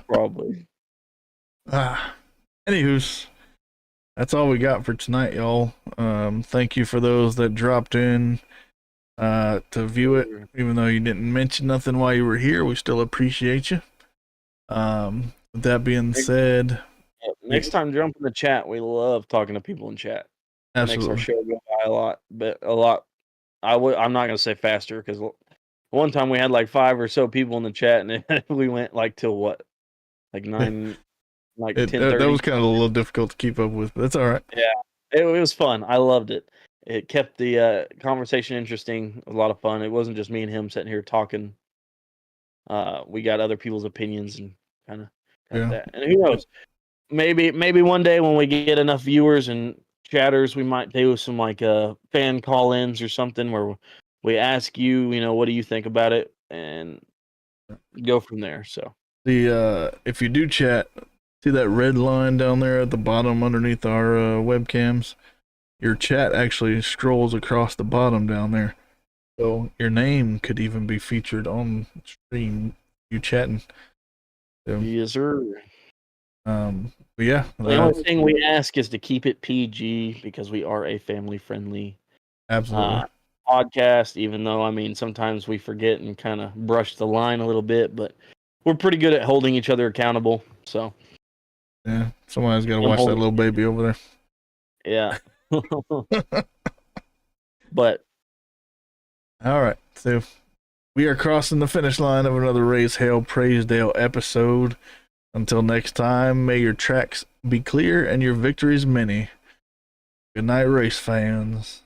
Probably. Anywho's, that's all we got for tonight, y'all. Thank you for those that dropped in to view it. Even though you didn't mention nothing while you were here, we still appreciate you. With that being said, Next time, jump in the chat. We love talking to people in chat. absolutely. Makes our show go by a lot. I'm not gonna say faster because one time we had like 5 or so people in the chat, and we went like till what, like 9, like 10:30. That was kind of a little difficult to keep up with, but that's all right. Yeah, it was fun. I loved it. It kept the conversation interesting. A lot of fun. It wasn't just me and him sitting here talking. We got other people's opinions and kind of that. And who knows? Maybe one day when we get enough viewers and chatters, we might do some like fan call-ins or something where we ask you, what do you think about it, and go from there. So if you do chat, see that red line down there at the bottom underneath our webcams? Your chat actually scrolls across the bottom down there. So your name could even be featured on stream, you chatting. So, yes, sir. But yeah. The only thing we ask is to keep it PG because we are a family-friendly absolutely podcast, even though, sometimes we forget and kind of brush the line a little bit, but we're pretty good at holding each other accountable. So yeah, somebody's got to watch that little baby over there. Yeah. But all right, so we are crossing the finish line of another Raise Hale Praise Dale episode. Until next time, may your tracks be clear and your victories many. Good night, race fans.